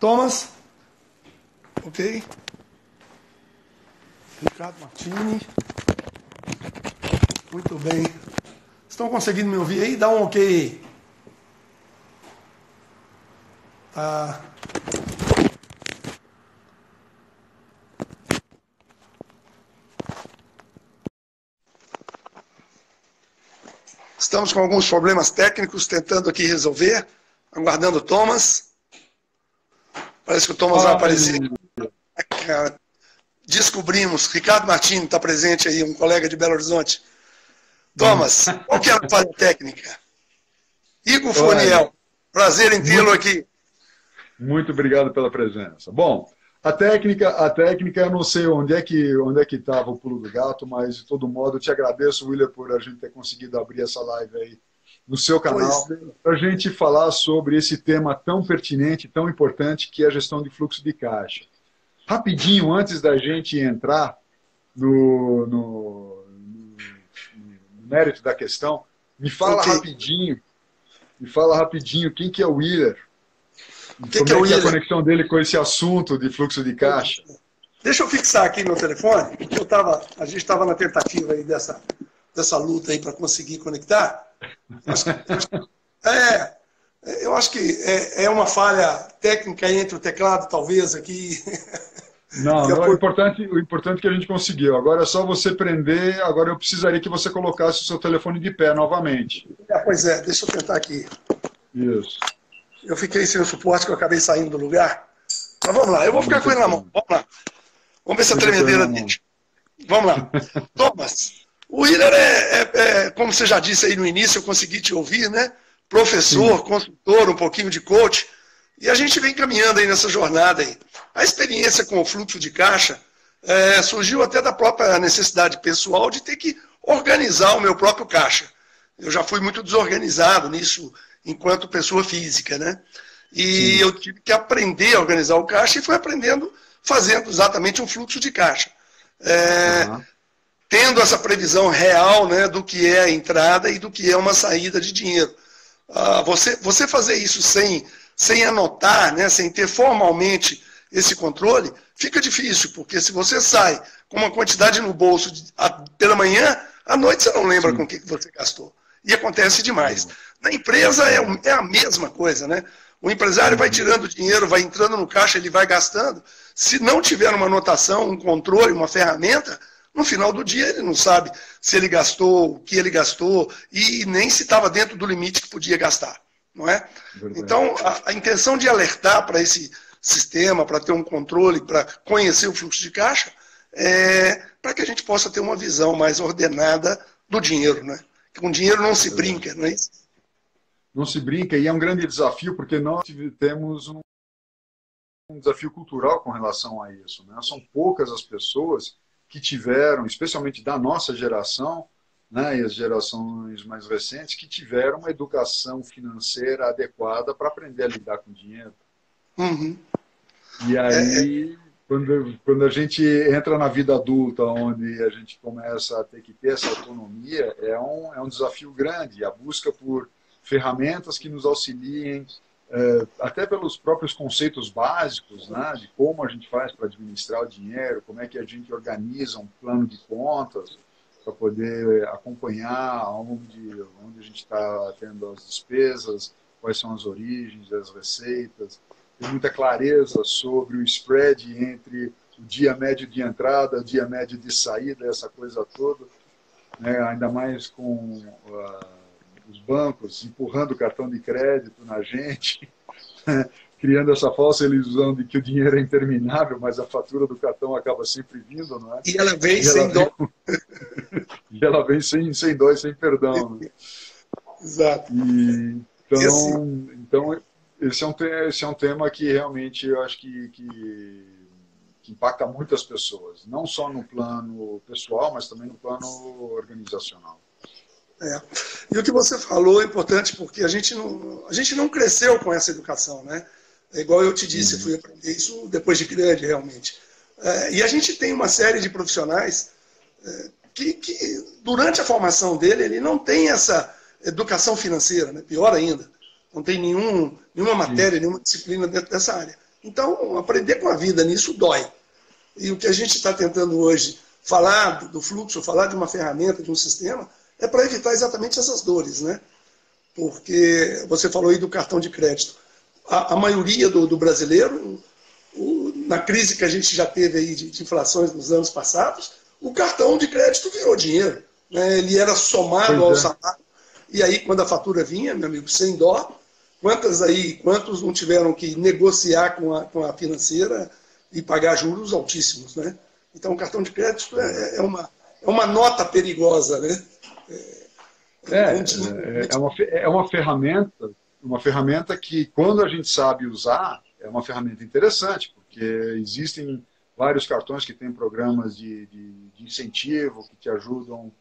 Thomas. Ok. Ricardo Martini. Muito bem. Estão conseguindo me ouvir aí? Dá um ok. Tá. Estamos com alguns problemas técnicos, tentando aqui resolver. Aguardando o Thomas. Parece que o Thomas vai aparecer. Descobrimos. Ricardo Martini está presente aí, um colega de Belo Horizonte. Thomas, qual que é a falha técnica? Igor Foniel, prazer em tê-lo aqui. Muito obrigado pela presença. Bom, a técnica eu não sei onde é que estava o pulo do gato, mas de todo modo eu te agradeço, William, por a gente ter conseguido abrir essa live aí no seu canal, para a gente falar sobre esse tema tão pertinente, tão importante, que é a gestão de fluxo de caixa. Rapidinho, antes da gente entrar no mérito da questão, me fala rapidinho quem que é o Willer. Como é que é a conexão dele com esse assunto de fluxo de caixa? Deixa eu fixar aqui meu telefone, que a gente estava na tentativa aí dessa luta aí para conseguir conectar. Eu acho que é uma falha técnica entre o teclado, talvez, aqui. Não, o importante é que a gente conseguiu. Agora é só você prender. Agora eu precisaria que você colocasse o seu telefone de pé novamente. Pois é, deixa eu tentar aqui. Isso. Eu fiquei sem o suporte, que eu acabei saindo do lugar. Mas vamos lá, eu vou ficar com ele na mão. Vamos lá. Vamos ver se a tremedeira deixa. Vamos lá. Thomas, o Willer como você já disse aí no início, eu consegui te ouvir, né? Professor, consultor, um pouquinho de coach. E a gente vem caminhando aí nessa jornada aí. A experiência com o fluxo de caixa surgiu até da própria necessidade pessoal de ter que organizar o meu próprio caixa. Eu já fui muito desorganizado nisso enquanto pessoa física, né? E eu tive que aprender a organizar o caixa e fui aprendendo fazendo exatamente um fluxo de caixa. Tendo essa previsão real, né, do que é a entrada e do que é uma saída de dinheiro. Você fazer isso sem anotar, né, sem ter formalmente esse controle, fica difícil, porque se você sai com uma quantidade no bolso pela manhã, à noite você não lembra com o que você gastou. E acontece demais. Na empresa é a mesma coisa, né? O empresário vai tirando dinheiro, vai entrando no caixa, ele vai gastando. Se não tiver uma anotação, um controle, uma ferramenta, no final do dia ele não sabe se ele gastou, o que ele gastou, e nem se estava dentro do limite que podia gastar. Não é? Então, a intenção de alertar para esse sistema, para ter um controle, para conhecer o fluxo de caixa, para que a gente possa ter uma visão mais ordenada do dinheiro, né? Com dinheiro não se brinca, não é isso? Não se brinca, e é um grande desafio, porque nós temos um desafio cultural com relação a isso, né? São poucas as pessoas que tiveram, especialmente da nossa geração, né, e as gerações mais recentes, que tiveram uma educação financeira adequada para aprender a lidar com dinheiro. E aí, quando a gente entra na vida adulta, onde a gente começa a ter que ter essa autonomia, é um desafio grande. A busca por ferramentas que nos auxiliem, até pelos próprios conceitos básicos, né, de como a gente faz para administrar o dinheiro, como é que a gente organiza um plano de contas, para poder acompanhar onde a gente está tendo as despesas, quais são as origens das receitas, ter muita clareza sobre o spread entre o dia médio de entrada, o dia médio de saída, essa coisa toda, né? Ainda mais com os bancos empurrando o cartão de crédito na gente, criando essa falsa ilusão de que o dinheiro é interminável, mas a fatura do cartão acaba sempre vindo, não é? E ela vem sem dó. E ela vem sem dó e sem perdão. Né? Exato. Então esse é um tema que realmente eu acho que impacta muitas pessoas, não só no plano pessoal, mas também no plano organizacional. E o que você falou é importante, porque a gente não cresceu com essa educação, né? É igual eu te disse, eu fui aprender isso depois de grande, realmente. E a gente tem uma série de profissionais que durante a formação dele, ele não tem essa educação financeira, né? Pior ainda, não tem nenhuma matéria, nenhuma disciplina dentro dessa área. Então, aprender com a vida nisso dói. E o que a gente está tentando hoje falar do fluxo, falar de uma ferramenta, de um sistema, é para evitar exatamente essas dores, né? Porque você falou aí do cartão de crédito. A maioria do brasileiro, na crise que a gente já teve aí de inflações nos anos passados, o cartão de crédito virou dinheiro, né? Ele era somado ao salário. E aí, quando a fatura vinha, meu amigo, sem dó, quantos não tiveram que negociar com a financeira e pagar juros altíssimos, né? Então, o cartão de crédito é uma nota perigosa, né? É uma ferramenta que, quando a gente sabe usar, é uma ferramenta interessante, porque existem vários cartões que têm programas de incentivo, que te ajudam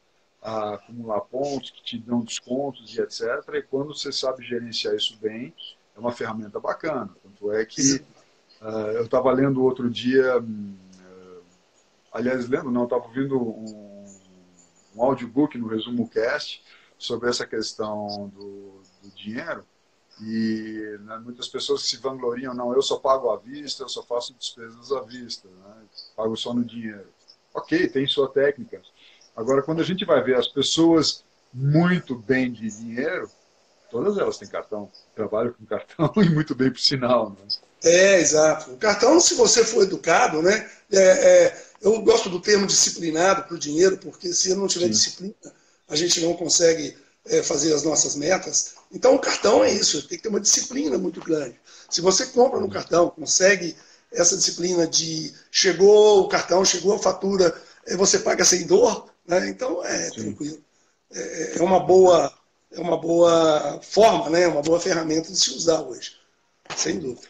a acumular pontos, que te dão descontos e etc. E quando você sabe gerenciar isso bem, é uma ferramenta bacana. Tanto é que eu estava lendo outro dia, aliás, lendo, não, eu estava ouvindo um audiobook no Resumo Cast sobre essa questão do dinheiro, e né, muitas pessoas que se vangloriam, não, eu só pago à vista, eu só faço despesas à vista, né, pago só no dinheiro. Ok, tem sua técnica. Agora, quando a gente vai ver as pessoas muito bem de dinheiro, todas elas têm cartão, trabalham com cartão e muito bem por sinal. Né? Exato. O cartão, se você for educado, né? Eu gosto do termo disciplinado para o dinheiro, porque se ele não tiver disciplina, a gente não consegue fazer as nossas metas. Então, o cartão é isso, tem que ter uma disciplina muito grande. Se você compra no cartão, consegue essa disciplina de chegou o cartão, chegou a fatura, você paga sem dor, né? Então tranquilo. É uma boa forma, né? Uma boa ferramenta de se usar hoje, sem dúvida.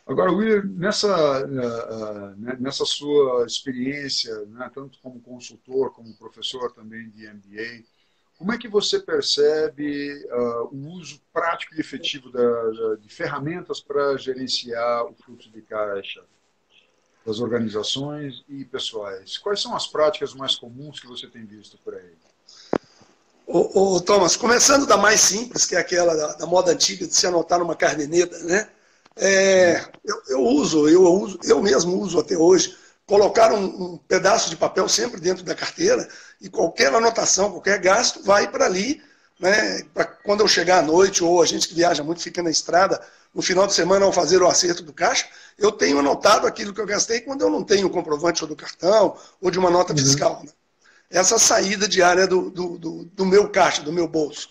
Agora, William, nessa sua experiência, né, tanto como consultor, como professor também de MBA, como é que você percebe o uso prático e efetivo de ferramentas para gerenciar o fluxo de caixa das organizações e pessoais? Quais são as práticas mais comuns que você tem visto por aí? Thomas, começando da mais simples, que é aquela da moda antiga de se anotar numa caderneta, né? Eu mesmo uso até hoje, colocar um pedaço de papel sempre dentro da carteira e qualquer anotação, qualquer gasto vai para ali, né? Para quando eu chegar à noite, ou a gente que viaja muito fica na estrada, no final de semana ao fazer o acerto do caixa, eu tenho anotado aquilo que eu gastei quando eu não tenho o comprovante ou do cartão ou de uma nota fiscal. Né? Essa saída diária do meu caixa, do meu bolso.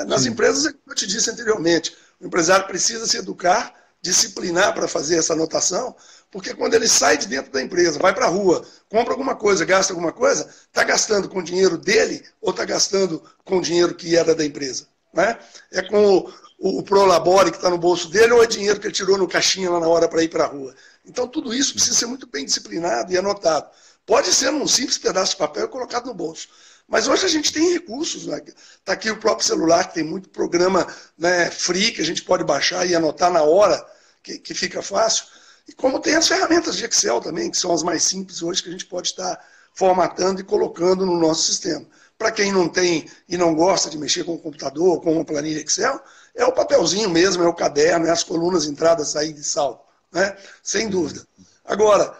Nas empresas, como eu te disse anteriormente, o empresário precisa se educar, disciplinar para fazer essa anotação, porque quando ele sai de dentro da empresa, vai para a rua, compra alguma coisa, gasta alguma coisa, está gastando com o dinheiro dele ou está gastando com o dinheiro que era da empresa? Né? É com o Prolabore que está no bolso dele ou é dinheiro que ele tirou no caixinha lá na hora para ir para a rua? Então tudo isso precisa ser muito bem disciplinado e anotado. Pode ser num simples pedaço de papel colocado no bolso. Mas hoje a gente tem recursos. Né? Tá aqui o próprio celular, que tem muito programa, né, free, que a gente pode baixar e anotar na hora, que fica fácil. E como tem as ferramentas de Excel também, que são as mais simples hoje, que a gente pode estar formatando e colocando no nosso sistema. Para quem não tem e não gosta de mexer com o computador, com uma planilha Excel, é o papelzinho mesmo, é o caderno, é as colunas, entrada, saída e saldo. Né? Sem dúvida. Agora,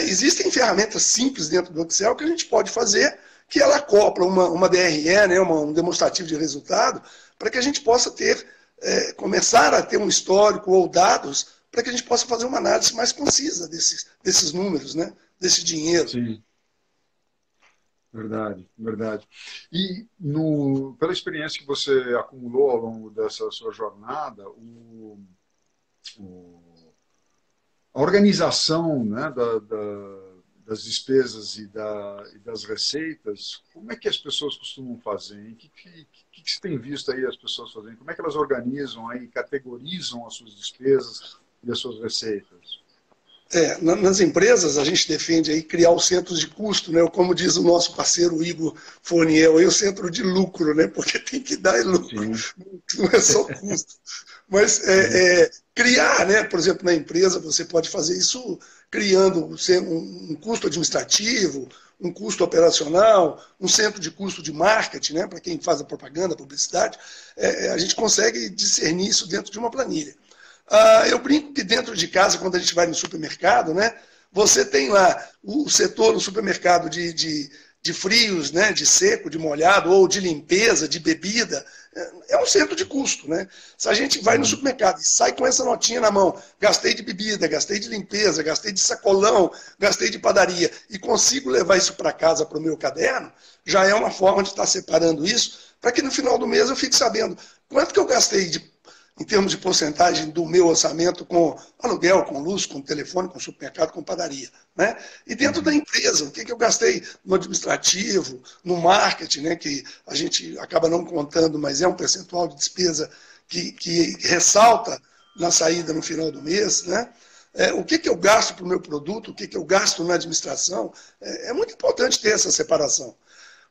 existem ferramentas simples dentro do Excel que a gente pode fazer, que ela acopla uma DRE, né, um demonstrativo de resultado, para que a gente possa começar a ter um histórico ou dados para que a gente possa fazer uma análise mais concisa desses números, né, desse dinheiro. Sim. Verdade, verdade. E pela experiência que você acumulou ao longo dessa sua jornada, a organização, né, das despesas e das receitas, como é que as pessoas costumam fazer? O que você tem visto aí as pessoas fazendo? Como é que elas organizam aí, categorizam as suas despesas e as suas receitas? Nas empresas, a gente defende aí criar os centros de custo, né? Como diz o nosso parceiro Igor Fournier, aí o centro de lucro, né? Porque tem que dar lucro, não é só custo. Mas criar, né? Por exemplo, na empresa, você pode fazer isso criando um custo administrativo, um custo operacional, um centro de custo de marketing, né? Para quem faz a propaganda, a publicidade, a gente consegue discernir isso dentro de uma planilha. Eu brinco que dentro de casa, quando a gente vai no supermercado, né, você tem lá o setor no supermercado de frios, né, de seco, de molhado, ou de limpeza, de bebida. É um centro de custo. Né? Se a gente vai no supermercado e sai com essa notinha na mão, gastei de bebida, gastei de limpeza, gastei de sacolão, gastei de padaria, e consigo levar isso para casa para o meu caderno, já é uma forma de estar separando isso, para que no final do mês eu fique sabendo quanto que eu gastei em termos de porcentagem do meu orçamento com aluguel, com luz, com telefone, com supermercado, com padaria. Né? E dentro da empresa, o que eu gastei no administrativo, no marketing, né, que a gente acaba não contando, mas é um percentual de despesa que ressalta na saída no final do mês. Né? O que eu gasto para o meu produto, o que eu gasto na administração, é muito importante ter essa separação.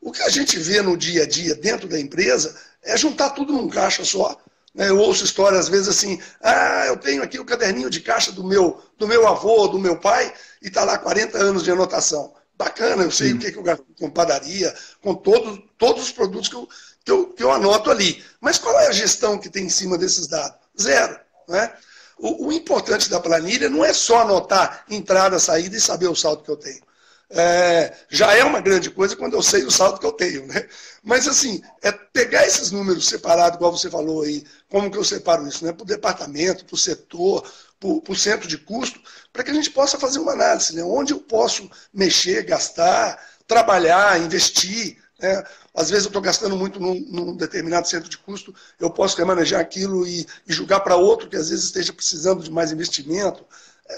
O que a gente vê no dia a dia dentro da empresa é juntar tudo num caixa só. Eu ouço histórias, às vezes, assim, eu tenho aqui o caderninho de caixa do meu avô, do meu pai, e está lá 40 anos de anotação. Bacana, eu sei o que eu gasto com padaria, com todos os produtos que eu anoto ali. Mas qual é a gestão que tem em cima desses dados? Zero. Né? O importante da planilha não é só anotar entrada, saída e saber o saldo que eu tenho. Já é uma grande coisa quando eu sei o saldo que eu tenho. Né? Mas, assim, é pegar esses números separados, igual você falou aí, como que eu separo isso? Né? Para o departamento, para o setor, para o centro de custo, para que a gente possa fazer uma análise. Né? Onde eu posso mexer, gastar, trabalhar, investir. Né? Às vezes eu estou gastando muito num determinado centro de custo, eu posso remanejar aquilo e julgar para outro que às vezes esteja precisando de mais investimento.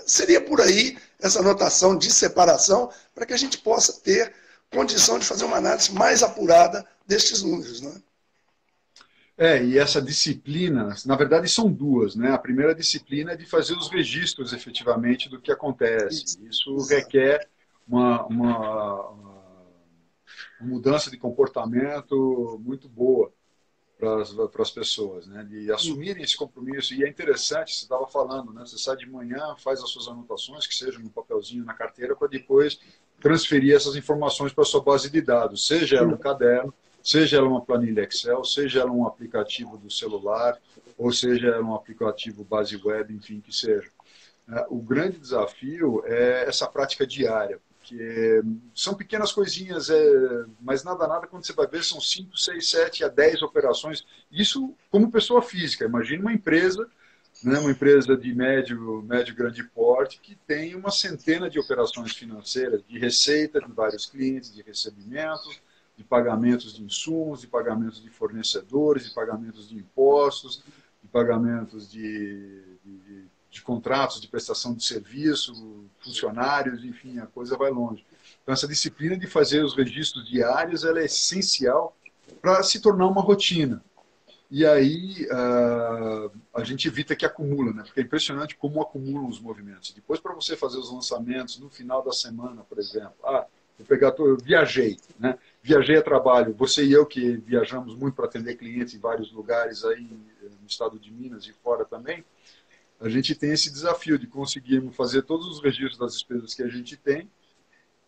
Seria por aí essa anotação de separação para que a gente possa ter condição de fazer uma análise mais apurada destes números. Né? E essa disciplina, na verdade são duas. Né? A primeira disciplina é de fazer os registros efetivamente do que acontece. Isso requer uma mudança de comportamento muito boa para as pessoas, né? De assumirem esse compromisso. E é interessante, você estava falando, né? Você sai de manhã, faz as suas anotações, que sejam no papelzinho, na carteira, para depois transferir essas informações para a sua base de dados, seja ela um caderno, seja ela uma planilha Excel, seja ela um aplicativo do celular, ou seja ela um aplicativo base web, enfim, que seja. O grande desafio é essa prática diária, porque são pequenas coisinhas, mas nada, quando você vai ver, são 5, 6, 7 a 10 operações. Isso como pessoa física. Imagine uma empresa, né, uma empresa de médio, grande porte, que tem uma centena de operações financeiras, de receita de vários clientes, de recebimentos, de pagamentos de insumos, de pagamentos de fornecedores, de pagamentos de impostos, de pagamentos de contratos de prestação de serviço, funcionários, enfim, a coisa vai longe. Então, essa disciplina de fazer os registros diários ela é essencial para se tornar uma rotina. E aí a gente evita que acumula, né? Porque é impressionante como acumulam os movimentos. Depois, para você fazer os lançamentos no final da semana, por exemplo, eu viajei, né? Viajei a trabalho, você e eu que viajamos muito para atender clientes em vários lugares aí no estado de Minas e fora também, a gente tem esse desafio de conseguirmos fazer todos os registros das despesas que a gente tem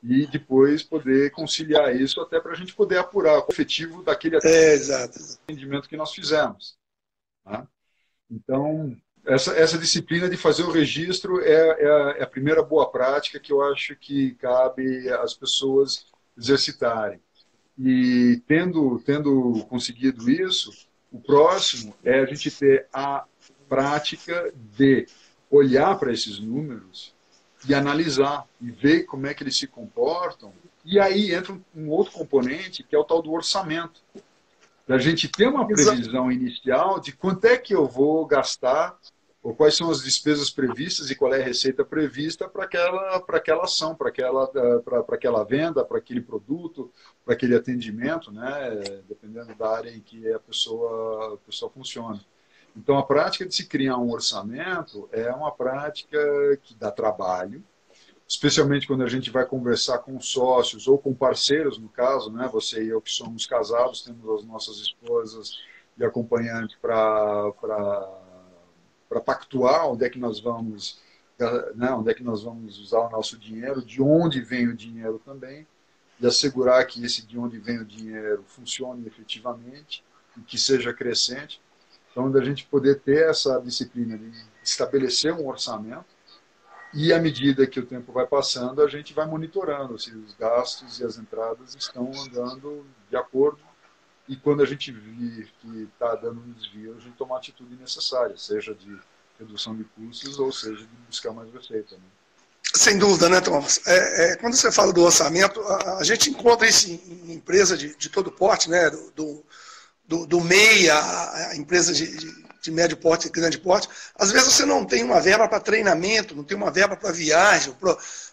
e depois poder conciliar isso até para a gente poder apurar o efetivo daquele atendimento que nós fizemos. Tá? Então, essa disciplina de fazer o registro é a primeira boa prática que eu acho que cabe às pessoas exercitarem. E tendo conseguido isso, o próximo é a gente ter a prática de olhar para esses números e analisar e ver como é que eles se comportam. E aí entra um outro componente, que é o tal do orçamento. Da gente ter uma previsão inicial de quanto é que eu vou gastar, ou quais são as despesas previstas e qual é a receita prevista para aquela ação, para aquela venda, para aquele produto, para aquele atendimento, né? Dependendo da área em que a pessoa funciona. Então, a prática de se criar um orçamento é uma prática que dá trabalho, especialmente quando a gente vai conversar com sócios ou com parceiros, no caso, né? Você e eu que somos casados, temos as nossas esposas e acompanhantes para pactuar onde é que nós vamos, né? Onde é que nós vamos usar o nosso dinheiro, de onde vem o dinheiro também, e assegurar que esse de onde vem o dinheiro funcione efetivamente e que seja crescente. Então, da gente poder ter essa disciplina de estabelecer um orçamento e, à medida que o tempo vai passando, a gente vai monitorando se os gastos e as entradas estão andando de acordo. E quando a gente vir que está dando um desvio, a gente toma a atitude necessária, seja de redução de custos ou seja de buscar mais receita, né? Sem dúvida, né, Thomas? Quando você fala do orçamento, a gente encontra isso em empresa de todo porte, né? Do MEI, a empresa de médio porte e grande porte. Às vezes você não tem uma verba para treinamento, não tem uma verba para viagem,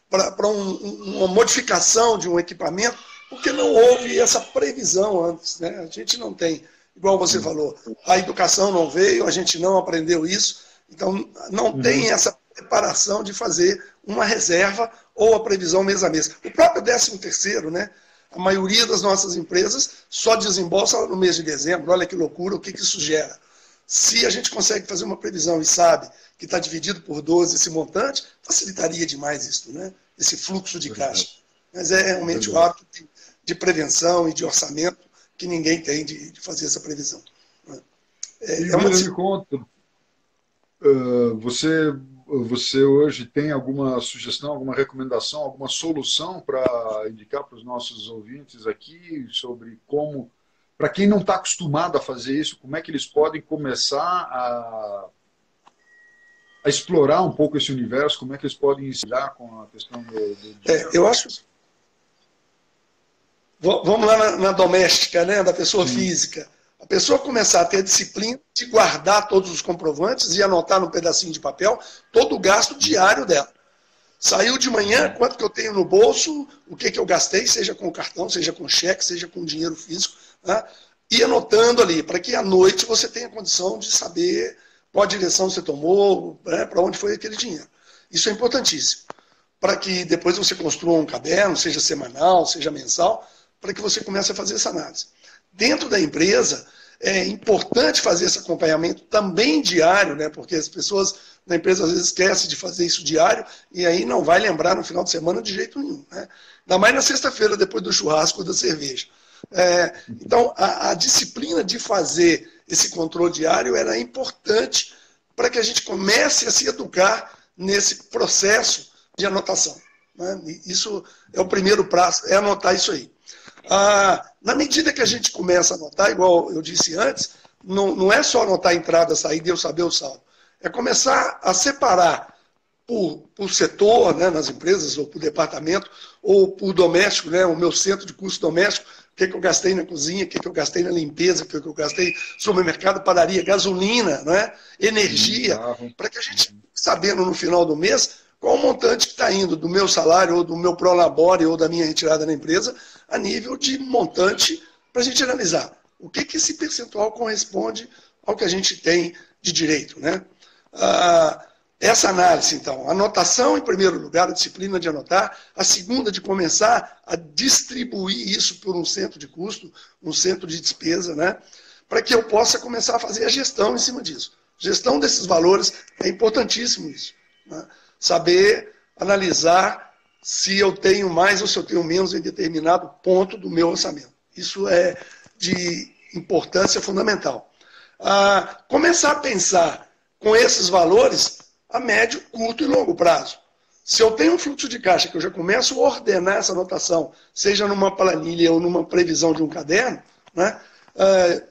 para uma modificação de um equipamento, porque não houve essa previsão antes, né? A gente não tem, igual você falou, a educação não veio, a gente não aprendeu isso, então não tem essa preparação de fazer uma reserva ou a previsão mês a mês. O próprio 13º, né? A maioria das nossas empresas só desembolsa no mês de dezembro. Olha que loucura, o que isso gera. Se a gente consegue fazer uma previsão e sabe que está dividido por 12 esse montante, facilitaria demais isso, né? Esse fluxo de caixa. Mas é realmente o ato de prevenção e de orçamento que ninguém tem de fazer essa previsão. Me conta, você hoje tem alguma sugestão, alguma recomendação, alguma solução para indicar para os nossos ouvintes aqui sobre como, para quem não está acostumado a fazer isso, como é que eles podem começar a explorar um pouco esse universo, como é que eles podem iniciar com a questão do eu acho. Vamos lá na doméstica, né, da pessoa física. A pessoa começar a ter a disciplina de guardar todos os comprovantes e anotar num pedacinho de papel todo o gasto diário dela. Saiu de manhã, quanto que eu tenho no bolso, o que eu gastei, seja com cartão, seja com cheque, seja com dinheiro físico, né? E anotando ali, para que à noite você tenha condição de saber qual a direção você tomou, né, para onde foi aquele dinheiro. Isso é importantíssimo. Para que depois você construa um caderno, seja semanal, seja mensal, para que você comece a fazer essa análise. Dentro da empresa, é importante fazer esse acompanhamento também diário, né? Porque as pessoas da empresa às vezes esquecem de fazer isso diário e aí não vai lembrar no final de semana de jeito nenhum, né? Ainda mais na sexta-feira, depois do churrasco ou da cerveja. Então, a disciplina de fazer esse controle diário era importante para que a gente comece a se educar nesse processo de anotação, né? Isso é o primeiro passo, é anotar isso aí. Na medida que a gente começa a anotar, igual eu disse antes, não é só anotar a entrada, saída e eu saber o saldo. É começar a separar por setor, né, nas empresas, ou por departamento, ou por doméstico, né, o meu centro de custo doméstico, o que eu gastei na cozinha, o que eu gastei na limpeza, o que eu gastei no supermercado, padaria, gasolina, né, energia, para que a gente, sabendo no final do mês, qual o montante que está indo do meu salário, ou do meu prolabore, ou da minha retirada na empresa, a nível de montante, para a gente analisar o que esse percentual corresponde ao que a gente tem de direito, né? Essa análise, então, anotação em primeiro lugar, a disciplina de anotar, a segunda de começar a distribuir isso por um centro de custo, um centro de despesa, né? Para que eu possa começar a fazer a gestão em cima disso. Gestão desses valores é importantíssimo isso, né? Saber analisar se eu tenho mais ou se eu tenho menos em determinado ponto do meu orçamento. Isso é de importância fundamental. Começar a pensar com esses valores a médio, curto e longo prazo. Se eu tenho um fluxo de caixa que eu já começo a ordenar essa anotação, seja numa planilha ou numa previsão de um caderno, né?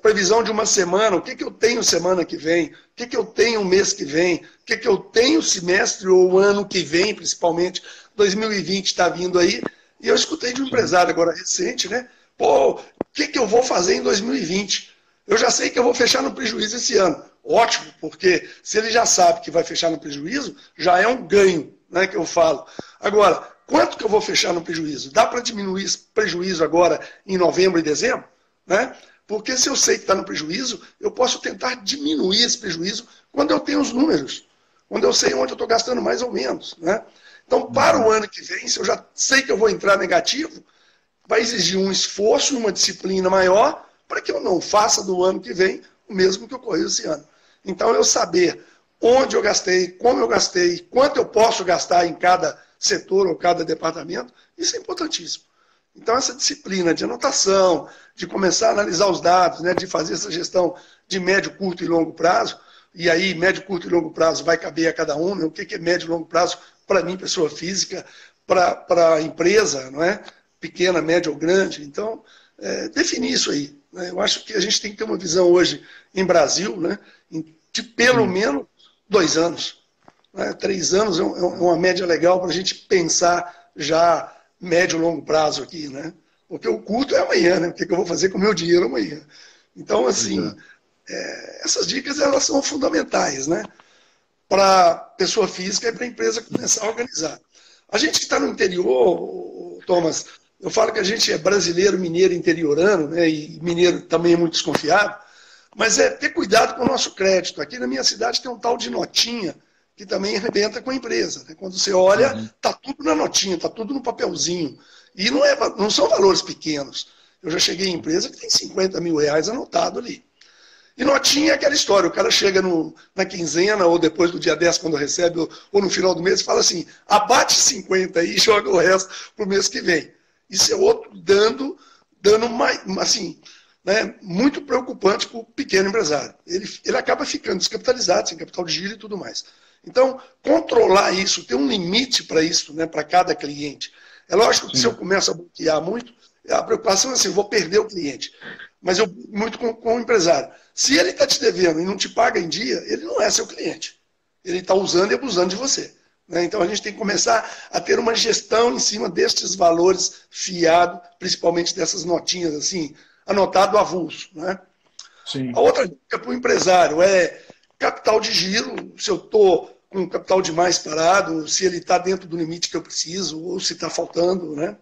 Previsão de uma semana, o que eu tenho semana que vem, o que eu tenho mês que vem, o que eu tenho semestre ou ano que vem, principalmente 2020 está vindo aí, e eu escutei de um empresário agora recente, né? Pô, o que eu vou fazer em 2020? Eu já sei que eu vou fechar no prejuízo esse ano. Ótimo, porque se ele já sabe que vai fechar no prejuízo, já é um ganho, né, que eu falo. Agora, quanto que eu vou fechar no prejuízo? Dá para diminuir esse prejuízo agora em novembro e dezembro? Né? Porque se eu sei que está no prejuízo, eu posso tentar diminuir esse prejuízo quando eu tenho os números, quando eu sei onde eu estou gastando mais ou menos, né? Então, para o ano que vem, se eu já sei que eu vou entrar negativo, vai exigir um esforço e uma disciplina maior para que eu não faça do ano que vem o mesmo que ocorreu esse ano. Então, eu saber onde eu gastei, como eu gastei, quanto eu posso gastar em cada setor ou cada departamento, isso é importantíssimo. Então, essa disciplina de anotação, de começar a analisar os dados, né, de fazer essa gestão de médio, curto e longo prazo, e aí médio, curto e longo prazo vai caber a cada um, né, o que é médio e longo prazo para mim, pessoa física, para a empresa, não é? Pequena, média ou grande. Então, definir isso aí. Né? Eu acho que a gente tem que ter uma visão hoje em Brasil, né, de pelo menos 2 anos. Né? 3 anos é uma média legal para a gente pensar já médio e longo prazo aqui, né? Porque o curto é amanhã, né? O que eu vou fazer com o meu dinheiro amanhã? Então, assim, essas dicas elas são fundamentais, né? Para pessoa física e para a empresa começar a organizar. A gente que está no interior, Thomas, eu falo que a gente é brasileiro, mineiro, interiorano, né? E mineiro também é muito desconfiado, mas é ter cuidado com o nosso crédito. Aqui na minha cidade tem um tal de notinha, que também arrebenta com a empresa. Né? Quando você olha, está tudo na notinha, está tudo no papelzinho. E não são valores pequenos. Eu já cheguei em empresa que tem 50 mil reais anotado ali. E notinha é aquela história, o cara chega na quinzena, ou depois do dia 10, quando recebe, ou no final do mês, e fala assim, abate 50 aí e joga o resto para o mês que vem. Isso é outro dando assim, né, muito preocupante para o pequeno empresário. Ele acaba ficando descapitalizado, sem capital de giro e tudo mais. Então, controlar isso, ter um limite para isso, né, para cada cliente. É lógico que se eu começo a bloquear muito, a preocupação é assim, eu vou perder o cliente. Mas eu muito com o empresário. Se ele está te devendo e não te paga em dia, ele não é seu cliente. Ele está usando e abusando de você. Né? Então a gente tem que começar a ter uma gestão em cima destes valores fiado, principalmente dessas notinhas assim, anotado avulso. Né? Sim. A outra dica para o empresário é capital de giro, se eu estou com capital demais parado, se ele está dentro do limite que eu preciso, ou se está faltando, né?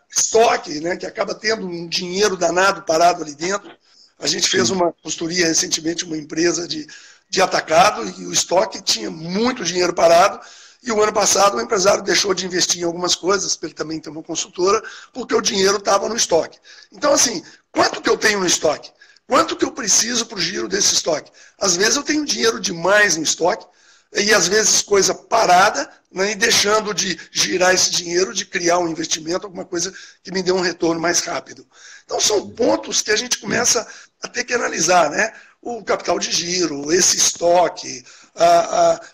Estoque, né, que acaba tendo um dinheiro danado parado ali dentro. A gente fez uma consultoria recentemente, uma empresa de atacado, e o estoque tinha muito dinheiro parado, e o ano passado o empresário deixou de investir em algumas coisas, ele também tem uma consultora, porque o dinheiro estava no estoque. Então, assim, quanto que eu tenho no estoque? Quanto que eu preciso para o giro desse estoque? Às vezes eu tenho dinheiro demais no estoque, e às vezes coisa parada, né, e deixando de girar esse dinheiro, de criar um investimento, alguma coisa que me dê um retorno mais rápido. Então são pontos que a gente começa a ter que analisar, né? O capital de giro, esse estoque,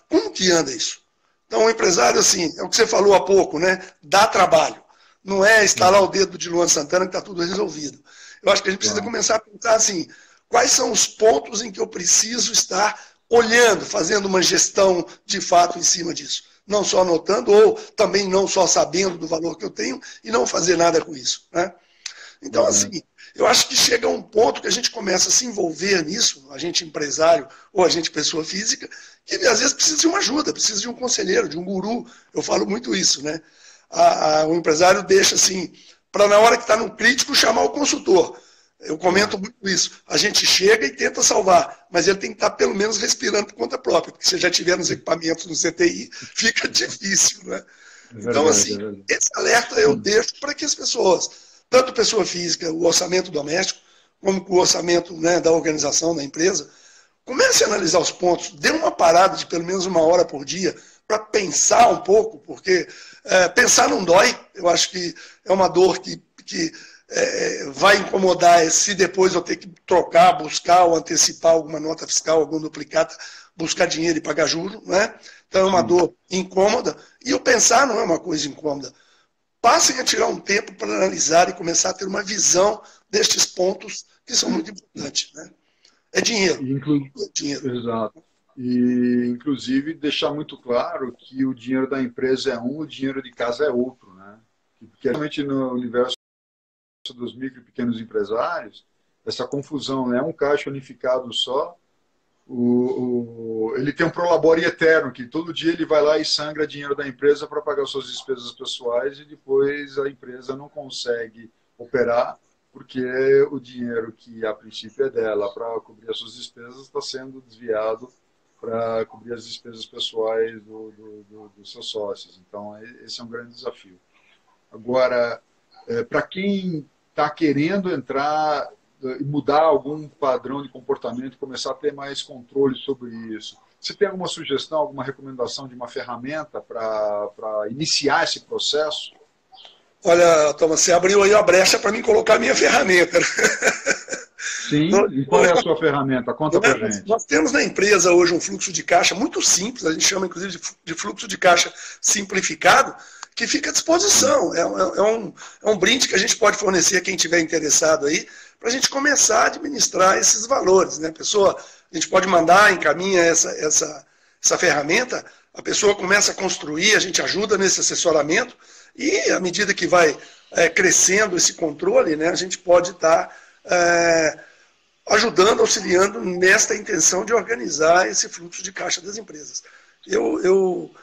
como que anda isso? Então o empresário, assim, é o que você falou há pouco, né? Dá trabalho. Não é estalar o dedo de Luan Santana que está tudo resolvido. Eu acho que a gente precisa começar a pensar assim, quais são os pontos em que eu preciso estar olhando, fazendo uma gestão de fato em cima disso. Não só anotando, ou também não só sabendo do valor que eu tenho e não fazer nada com isso. Né? Então, assim, eu acho que chega um ponto que a gente começa a se envolver nisso, a gente empresário ou a gente pessoa física, que às vezes precisa de uma ajuda, precisa de um conselheiro, de um guru. Eu falo muito isso, né? O empresário deixa assim, para na hora que está no crítico, chamar o consultor. Eu comento muito isso. A gente chega e tenta salvar, mas ele tem que estar pelo menos respirando por conta própria, porque se já tiver nos equipamentos no CTI, fica difícil. Né? Então, assim, esse alerta eu deixo para que as pessoas, tanto pessoa física, o orçamento doméstico, como o orçamento, né, da organização, da empresa, comece a analisar os pontos, dê uma parada de pelo menos 1 hora por dia para pensar um pouco, porque pensar não dói. Eu acho que é uma dor que vai incomodar se depois eu ter que trocar, buscar ou antecipar alguma nota fiscal, algum duplicata, buscar dinheiro e pagar juros, né? Então é uma dor incômoda. E o pensar não é uma coisa incômoda. Passem a tirar um tempo para analisar e começar a ter uma visão destes pontos que são muito importantes. Né? É dinheiro. É dinheiro. Exato. E, inclusive, deixar muito claro que o dinheiro da empresa é um, o dinheiro de casa é outro. Né? Porque, realmente, no universo dos micro e pequenos empresários, essa confusão, né? Um caixa unificado só, ele tem um prolabore eterno, que todo dia ele vai lá e sangra dinheiro da empresa para pagar suas despesas pessoais e depois a empresa não consegue operar porque o dinheiro que a princípio é dela para cobrir as suas despesas está sendo desviado para cobrir as despesas pessoais dos seus sócios. Então, esse é um grande desafio. Agora, para quem está querendo entrar e mudar algum padrão de comportamento, começar a ter mais controle sobre isso, você tem alguma sugestão, alguma recomendação de uma ferramenta para iniciar esse processo? Olha, Thomas, você abriu aí a brecha para mim colocar a minha ferramenta. Sim, e qual é a sua ferramenta? Conta pra gente. Nós temos na empresa hoje um fluxo de caixa muito simples, a gente chama inclusive de fluxo de caixa simplificado, que fica à disposição. É um brinde que a gente pode fornecer a quem estiver interessado aí, para a gente começar a administrar esses valores. Né? A gente pode mandar, encaminha essa ferramenta, a pessoa começa a construir, a gente ajuda nesse assessoramento, e à medida que vai crescendo esse controle, né, a gente pode estar ajudando, auxiliando nesta intenção de organizar esse fluxo de caixa das empresas. Eu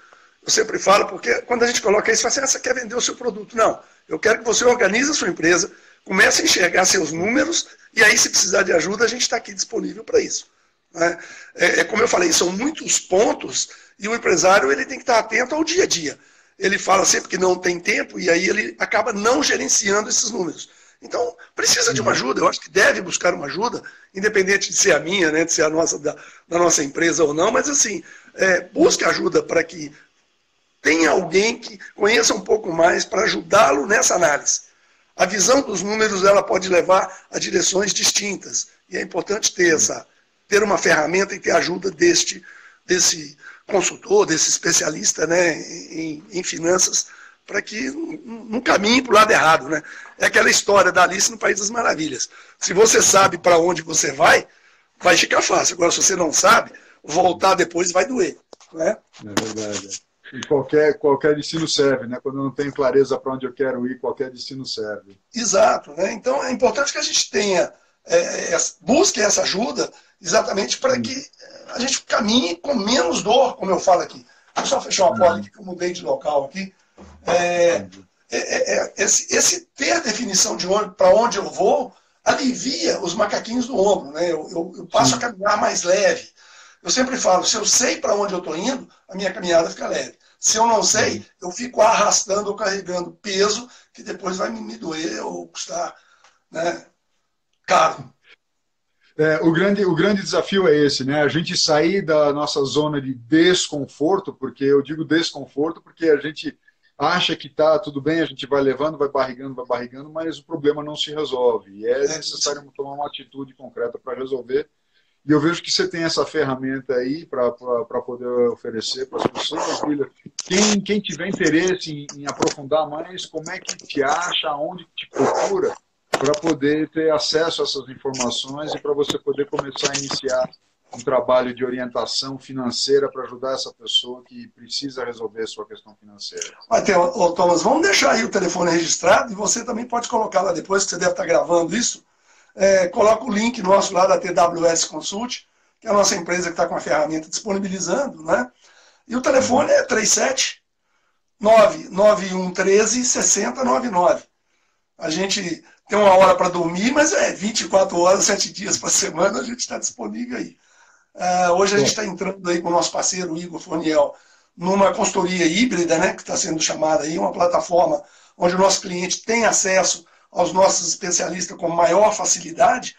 sempre falo, porque quando a gente coloca isso, fala assim, você quer vender o seu produto? Não, eu quero que você organize a sua empresa, comece a enxergar seus números, e aí, se precisar de ajuda, a gente está aqui disponível para isso. Né? Como eu falei, são muitos pontos, e o empresário ele tem que estar atento ao dia a dia. Ele fala sempre que não tem tempo, e aí ele acaba não gerenciando esses números. Então, precisa de uma ajuda, eu acho que deve buscar uma ajuda, independente de ser a minha, né, de ser a nossa, da nossa empresa ou não, mas assim, busque ajuda para que tenha alguém que conheça um pouco mais para ajudá-lo nessa análise. A visão dos números ela pode levar a direções distintas, e é importante ter uma ferramenta e ter ajuda desse consultor, desse especialista, né, em finanças, para que não caminhe para o lado errado. Né? É aquela história da Alice no País das Maravilhas. Se você sabe para onde você vai ficar fácil. Agora, se você não sabe, voltar depois vai doer. Né? É verdade. E qualquer destino serve, né? Quando eu não tenho clareza para onde eu quero ir, qualquer destino serve. Exato. Né? Então, é importante que a gente busque essa ajuda exatamente para que a gente caminhe com menos dor, como eu falo aqui. Deixa eu só fechar uma porta aqui, que eu mudei de local aqui. Esse ter definição de para onde eu vou alivia os macaquinhos do ombro. Né? Eu passo a caminhar mais leve. Eu sempre falo, se eu sei para onde eu estou indo, a minha caminhada fica leve. Se eu não sei, eu fico arrastando ou carregando peso que depois vai me doer ou custar, né, caro. O grande desafio é esse, né? A gente sair da nossa zona de desconforto, porque eu digo desconforto porque a gente acha que está tudo bem, a gente vai levando, vai barrigando, mas o problema não se resolve. E é necessário tomar uma atitude concreta para resolver. E eu vejo que você tem essa ferramenta aí para poder oferecer para as pessoas. Filha. Quem tiver interesse em aprofundar mais, como é que te acha, onde te procura, para poder ter acesso a essas informações e para você poder começar a iniciar um trabalho de orientação financeira para ajudar essa pessoa que precisa resolver a sua questão financeira. Thomas, vamos deixar aí o telefone registrado e você também pode colocar lá depois, que você deve estar gravando isso. Coloca o link nosso lá da TWS Consult, que é a nossa empresa que está com a ferramenta disponibilizando, né? E o telefone é 37-99113-6099. A gente tem uma hora para dormir, mas 24 horas, 7 dias por semana, a gente está disponível aí. Hoje a gente está entrando aí com o nosso parceiro Igor Forniel numa consultoria híbrida, né, que está sendo chamada aí, uma plataforma onde o nosso cliente tem acesso aos nossos especialistas com maior facilidade,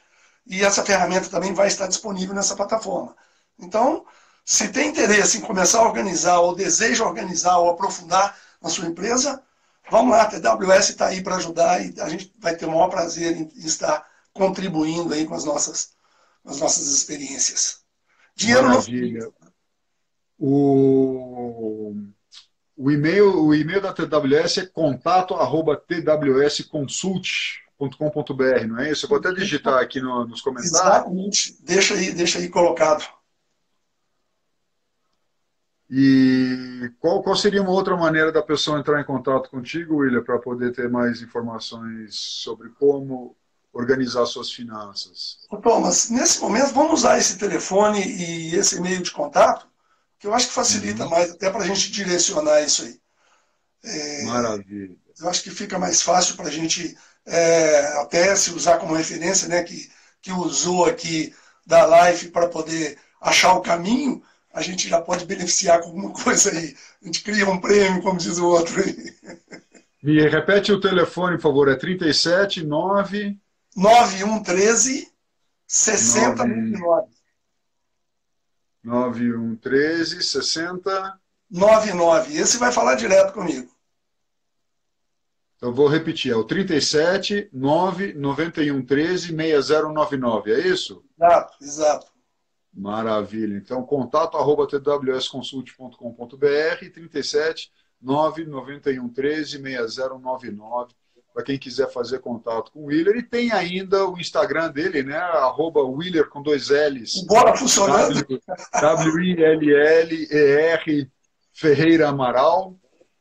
e essa ferramenta também vai estar disponível nessa plataforma. Então, se tem interesse em começar a organizar, ou deseja organizar, ou aprofundar na sua empresa, vamos lá, a TWS está aí para ajudar, e a gente vai ter o maior prazer em estar contribuindo aí com as nossas experiências. Dinheiro Maravilha. O e-mail da TWS é contato@twsconsult.com.br, não é isso? Eu vou até digitar aqui nos comentários. Exatamente. Deixa aí colocado. E qual seria uma outra maneira da pessoa entrar em contato contigo, William, para poder ter mais informações sobre como organizar suas finanças? Thomas, nesse momento, vamos usar esse telefone e esse e-mail de contato, que eu acho que facilita mais até para a gente direcionar isso aí. Maravilha. Eu acho que fica mais fácil para a gente até se usar como referência, né, que usou aqui da live para poder achar o caminho, a gente já pode beneficiar com alguma coisa aí. A gente cria um prêmio, como diz o outro aí. Me repete o telefone, por favor. É 37 9... 9113 6099. 9113 60 99. Esse vai falar direto comigo. Então, vou repetir, é o 37 991 13 6099, é isso? Exato, exato. Maravilha. Então, contato@twsconsult.com.br, 37 991 13 6099, para quem quiser fazer contato com o Willer. E tem ainda o Instagram dele, né? @Willer com 2 L's. Bora funcionando. WILLER Ferreira Amaral.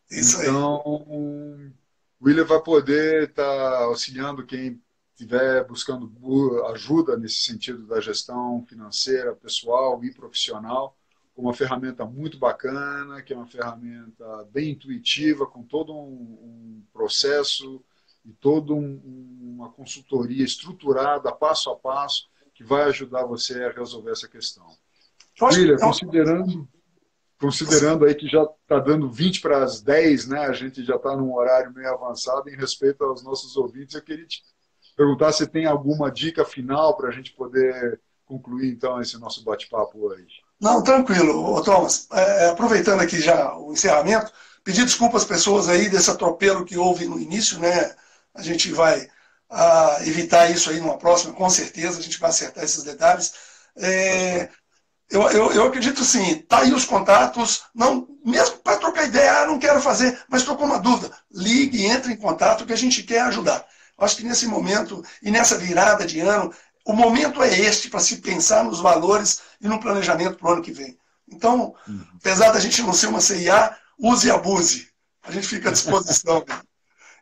Isso aí. Então, o Willer vai poder estar auxiliando quem estiver buscando ajuda nesse sentido da gestão financeira, pessoal e profissional, com uma ferramenta muito bacana, que é uma ferramenta bem intuitiva, com todo um processo e toda uma consultoria estruturada, passo a passo, que vai ajudar você a resolver essa questão. Willer, considerando aí que já está dando 20 para as 10, né? A gente já está num horário meio avançado em respeito aos nossos ouvintes. Eu queria te perguntar se tem alguma dica final para a gente poder concluir, então, esse nosso bate-papo hoje. Não, tranquilo, Thomas. Aproveitando aqui já o encerramento, pedir desculpas às pessoas aí desse atropelo que houve no início, né? A gente vai evitar isso aí numa próxima, com certeza, a gente vai acertar esses detalhes. Eu acredito assim, tá aí os contatos, não, mesmo para trocar ideia, não quero fazer, mas estou com uma dúvida. Ligue, entre em contato que a gente quer ajudar. Acho que nesse momento e nessa virada de ano, o momento é este para se pensar nos valores e no planejamento para o ano que vem. Então, apesar da gente não ser uma CIA, use e abuse. A gente fica à disposição.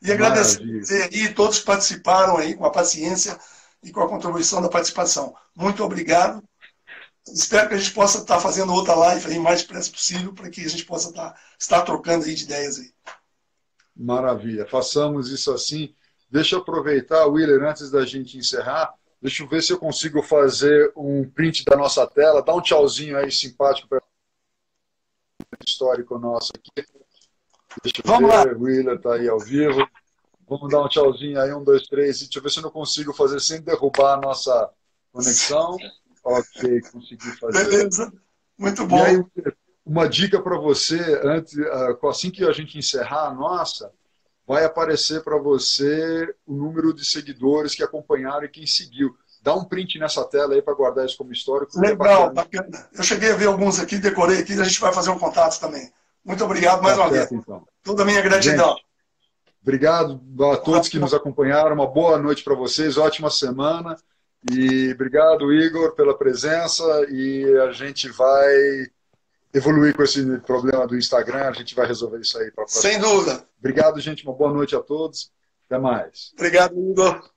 E agradecer aí todos que participaram aí com a paciência e com a contribuição da participação. Muito obrigado. Espero que a gente possa estar fazendo outra live aí o mais depressa possível para que a gente possa estar trocando aí de ideias aí. Maravilha. Façamos isso assim. Deixa eu aproveitar, Willer, antes da gente encerrar, deixa eu ver se eu consigo fazer um print da nossa tela. Dá um tchauzinho aí simpático para o histórico nosso aqui. Deixa eu Vamos ver, lá. O Willer está aí ao vivo. Vamos dar um tchauzinho aí, 1, 2, 3. Deixa eu ver se eu não consigo fazer sem derrubar a nossa conexão. Ok, consegui fazer. Beleza, muito bom. E aí, uma dica para você, assim que a gente encerrar a nossa, vai aparecer para você o número de seguidores que acompanharam e quem seguiu. Dá um print nessa tela aí para guardar isso como histórico. Legal, bacana. Eu cheguei a ver alguns aqui, decorei aqui, a gente vai fazer um contato também. Muito obrigado mais uma vez. Então. Toda a minha gratidão. Gente, obrigado a todos que nos acompanharam. Uma boa noite para vocês, ótima semana. E obrigado, Igor, pela presença. E a gente vai evoluir com esse problema do Instagram. A gente vai resolver isso aí. Sem dúvida. Obrigado, gente. Uma boa noite a todos. Até mais. Obrigado, Igor.